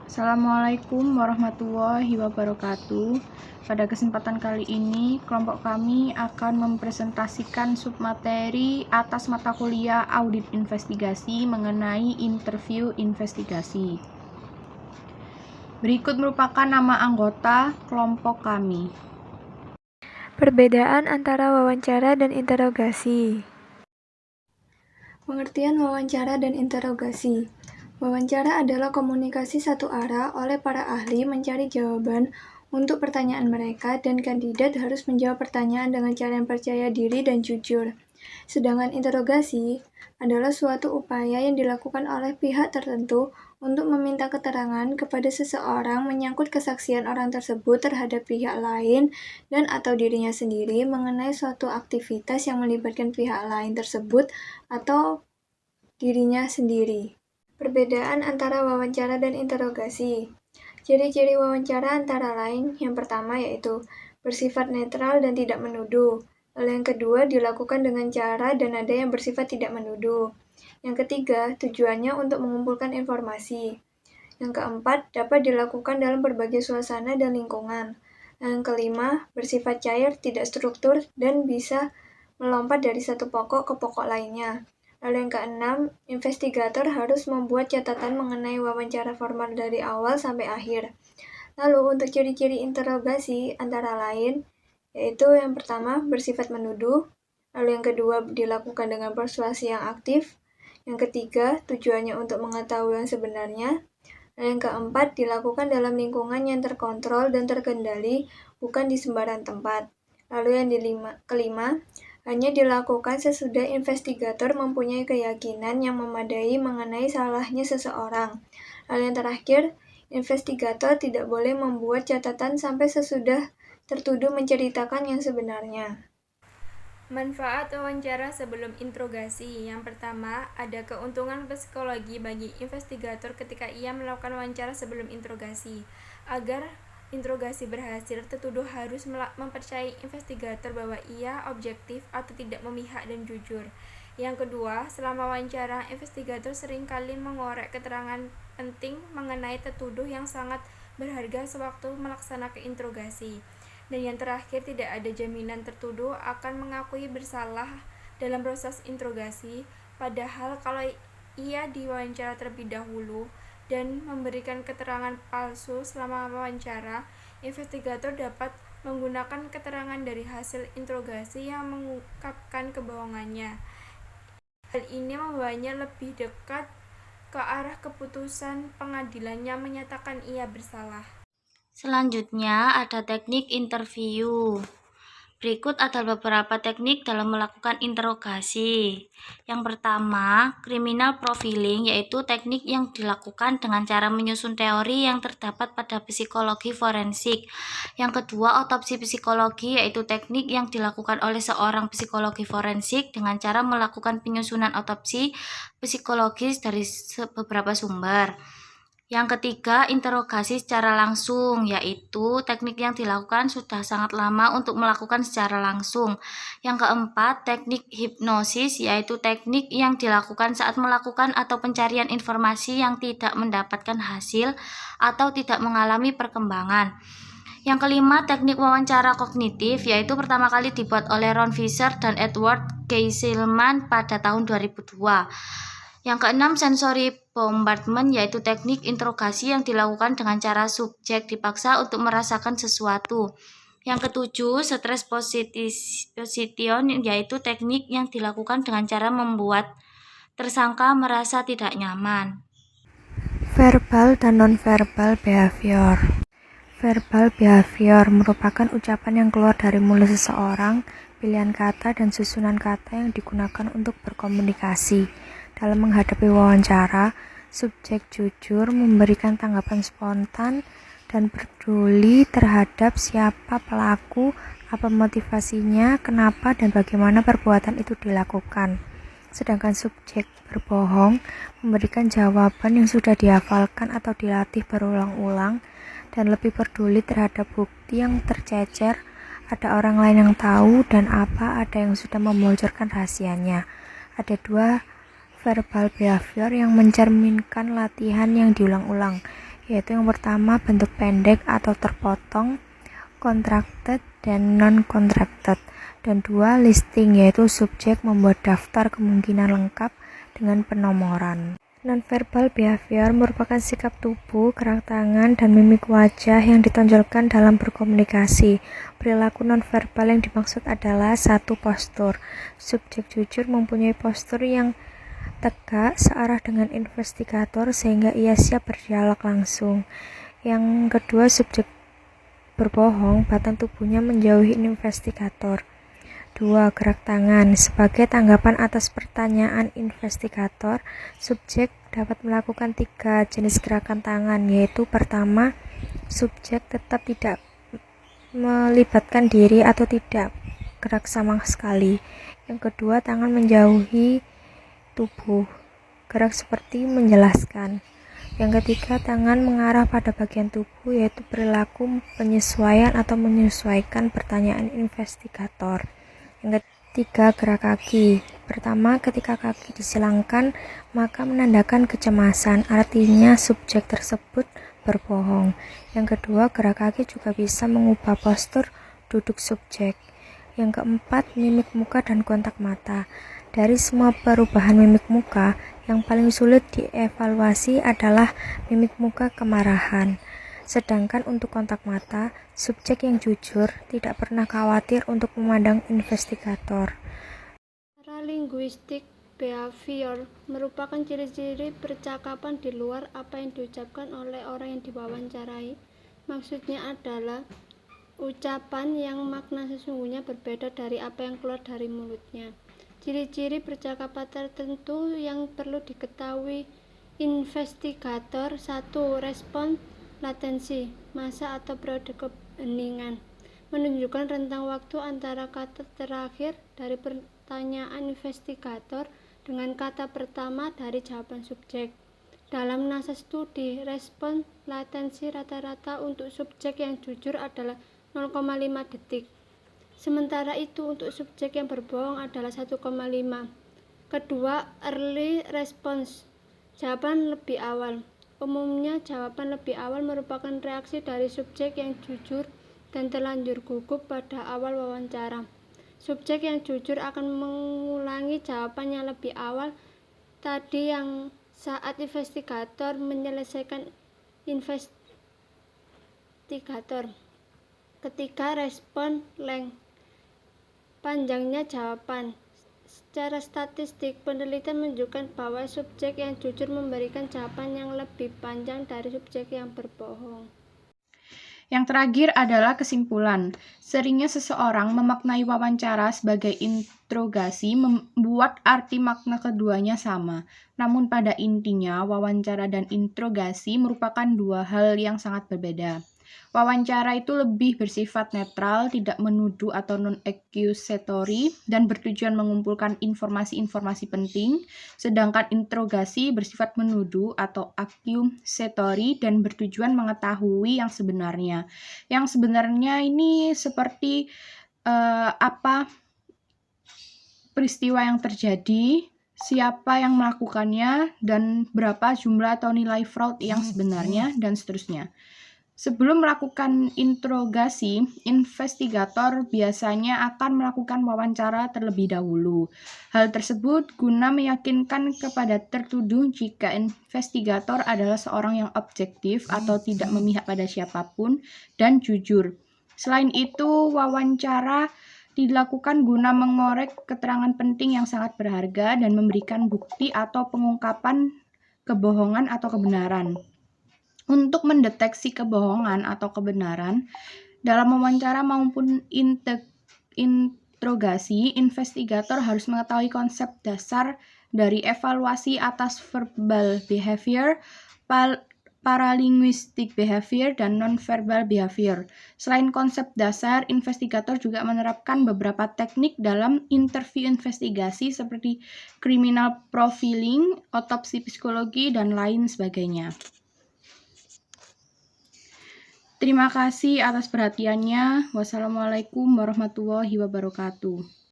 Assalamualaikum warahmatullahi wabarakatuh. Pada kesempatan kali ini, kelompok kami akan mempresentasikan submateri atas mata kuliah audit investigasi mengenai interview investigasi. Berikut merupakan nama anggota kelompok kami. Perbedaan antara wawancara dan interogasi. Pengertian wawancara dan interogasi. Wawancara adalah komunikasi satu arah oleh para ahli mencari jawaban untuk pertanyaan mereka, dan kandidat harus menjawab pertanyaan dengan cara yang percaya diri dan jujur. Sedangkan interogasi adalah suatu upaya yang dilakukan oleh pihak tertentu untuk meminta keterangan kepada seseorang menyangkut kesaksian orang tersebut terhadap pihak lain dan atau dirinya sendiri mengenai suatu aktivitas yang melibatkan pihak lain tersebut atau dirinya sendiri. Perbedaan antara wawancara dan interogasi. Ciri-ciri wawancara antara lain yang pertama yaitu bersifat netral dan tidak menuduh. Lalu yang kedua dilakukan dengan cara dan nada yang bersifat tidak menuduh. Yang ketiga, tujuannya untuk mengumpulkan informasi. Yang keempat, dapat dilakukan dalam berbagai suasana dan lingkungan. Yang kelima, bersifat cair, tidak struktur, dan bisa melompat dari satu pokok ke pokok lainnya. Lalu yang keenam, investigator harus membuat catatan mengenai wawancara formal dari awal sampai akhir. Lalu untuk ciri-ciri interogasi antara lain, yaitu yang pertama bersifat menuduh, lalu yang kedua dilakukan dengan persuasi yang aktif, yang ketiga tujuannya untuk mengetahui yang sebenarnya, dan yang keempat dilakukan dalam lingkungan yang terkontrol dan terkendali, bukan di sembarang tempat. Lalu yang kelima, hanya dilakukan sesudah investigator mempunyai keyakinan yang memadai mengenai salahnya seseorang. Lalu yang terakhir, investigator tidak boleh membuat catatan sampai sesudah tertuduh menceritakan yang sebenarnya. Manfaat wawancara sebelum interogasi. Yang pertama, ada keuntungan psikologi bagi investigator ketika ia melakukan wawancara sebelum interogasi. Agar interogasi berhasil, tertuduh harus mempercayai investigator bahwa ia objektif atau tidak memihak dan jujur. Yang kedua, selama wawancara, investigator seringkali mengorek keterangan penting mengenai tertuduh yang sangat berharga sewaktu melaksanakan interogasi. Dan yang terakhir, tidak ada jaminan tertuduh akan mengakui bersalah dalam proses interogasi, padahal kalau ia diwawancara terlebih dahulu dan memberikan keterangan palsu selama wawancara, investigator dapat menggunakan keterangan dari hasil interogasi yang mengungkapkan kebohongannya. Hal ini membawanya lebih dekat ke arah keputusan pengadilan yang menyatakan ia bersalah. Selanjutnya ada teknik interview. Berikut adalah beberapa teknik dalam melakukan interogasi. Yang pertama, criminal profiling, yaitu teknik yang dilakukan dengan cara menyusun teori yang terdapat pada psikologi forensik. Yang kedua, otopsi psikologi, yaitu teknik yang dilakukan oleh seorang psikologi forensik dengan cara melakukan penyusunan otopsi psikologis dari beberapa sumber. Yang ketiga, interogasi secara langsung, yaitu teknik yang dilakukan sudah sangat lama untuk melakukan secara langsung. Yang keempat, teknik hipnosis, yaitu teknik yang dilakukan saat melakukan atau pencarian informasi yang tidak mendapatkan hasil atau tidak mengalami perkembangan. Yang kelima, teknik wawancara kognitif, yaitu pertama kali dibuat oleh Ron Fisher dan Edward Keysilman pada tahun 2002. Yang keenam, sensory bombardment, yaitu teknik interogasi yang dilakukan dengan cara subjek dipaksa untuk merasakan sesuatu. Yang ketujuh, stress position, yaitu teknik yang dilakukan dengan cara membuat tersangka merasa tidak nyaman. Verbal dan non-verbal behavior. Verbal behavior merupakan ucapan yang keluar dari mulut seseorang, pilihan kata dan susunan kata yang digunakan untuk berkomunikasi. Dalam menghadapi wawancara, subjek jujur memberikan tanggapan spontan dan peduli terhadap siapa pelaku, apa motivasinya, kenapa dan bagaimana perbuatan itu dilakukan. Sedangkan subjek berbohong memberikan jawaban yang sudah dihafalkan atau dilatih berulang-ulang dan lebih peduli terhadap bukti yang tercecer, ada orang lain yang tahu, dan apa ada yang sudah membocorkan rahasianya. Ada dua verbal behavior yang mencerminkan latihan yang diulang-ulang, yaitu yang pertama bentuk pendek atau terpotong, contracted dan non-contracted, dan 2 listing, yaitu subjek membuat daftar kemungkinan lengkap dengan penomoran. Nonverbal behavior merupakan sikap tubuh, gerak tangan, dan mimik wajah yang ditonjolkan dalam berkomunikasi. Perilaku nonverbal yang dimaksud adalah 1. Postur. Subjek jujur mempunyai postur yang tegak searah dengan investigator sehingga ia siap berdialog langsung. Yang kedua, subjek berbohong, batang tubuhnya menjauhi investigator. 2. Gerak tangan. Sebagai tanggapan atas pertanyaan investigator, subjek dapat melakukan 3 jenis gerakan tangan, yaitu pertama, subjek tetap tidak melibatkan diri atau tidak gerak sama sekali. Yang kedua, tangan menjauhi tubuh, gerak seperti menjelaskan. Yang ketiga, tangan mengarah pada bagian tubuh, yaitu perilaku penyesuaian atau menyesuaikan pertanyaan investigator. Yang ketiga, gerak kaki. Pertama, ketika kaki disilangkan, maka menandakan kecemasan, artinya subjek tersebut berbohong. Yang kedua, gerak kaki juga bisa mengubah postur duduk subjek. Yang keempat, mimik muka dan kontak mata. Dari semua perubahan mimik muka, yang paling sulit dievaluasi adalah mimik muka kemarahan. Sedangkan untuk kontak mata, subjek yang jujur tidak pernah khawatir untuk memandang investigator. Paralinguistic behavior merupakan ciri-ciri percakapan di luar apa yang diucapkan oleh orang yang diwawancarai. Maksudnya adalah ucapan yang makna sesungguhnya berbeda dari apa yang keluar dari mulutnya. Ciri-ciri percakapan tertentu yang perlu diketahui investigator: 1. Respon latensi, masa atau periode keheningan, menunjukkan rentang waktu antara kata terakhir dari pertanyaan investigator dengan kata pertama dari jawaban subjek. Dalam NASA studi, respon latensi rata-rata untuk subjek yang jujur adalah 0,5 detik. Sementara itu untuk subjek yang berbohong adalah 1,5. Kedua, early response, jawaban lebih awal. Umumnya jawaban lebih awal merupakan reaksi dari subjek yang jujur dan terlanjur gugup pada awal wawancara. Subjek yang jujur akan mengulangi jawaban yang lebih awal tadi yang saat investigator menyelesaikan investigator. Ketiga, respon length, panjangnya jawaban. Secara statistik, penelitian menunjukkan bahwa subjek yang jujur memberikan jawaban yang lebih panjang dari subjek yang berbohong. Yang terakhir adalah kesimpulan. Seringnya seseorang memaknai wawancara sebagai interogasi membuat arti makna keduanya sama. Namun pada intinya, wawancara dan interogasi merupakan 2 hal yang sangat berbeda. Wawancara itu lebih bersifat netral, tidak menuduh atau non-accusatory, dan bertujuan mengumpulkan informasi-informasi penting, sedangkan interogasi bersifat menuduh atau accusatory dan bertujuan mengetahui yang sebenarnya. Yang sebenarnya ini seperti apa peristiwa yang terjadi, siapa yang melakukannya, dan berapa jumlah atau nilai fraud yang sebenarnya, dan seterusnya. Sebelum melakukan interogasi, investigator biasanya akan melakukan wawancara terlebih dahulu. Hal tersebut guna meyakinkan kepada tertuduh jika investigator adalah seorang yang objektif atau tidak memihak pada siapapun dan jujur. Selain itu, wawancara dilakukan guna mengorek keterangan penting yang sangat berharga dan memberikan bukti atau pengungkapan kebohongan atau kebenaran. Untuk mendeteksi kebohongan atau kebenaran dalam wawancara maupun interogasi, investigator harus mengetahui konsep dasar dari evaluasi atas verbal behavior, paralinguistic behavior, dan non-verbal behavior. Selain konsep dasar, investigator juga menerapkan beberapa teknik dalam interview investigasi seperti criminal profiling, otopsi psikologi, dan lain sebagainya. Terima kasih atas perhatiannya. Wassalamualaikum warahmatullahi wabarakatuh.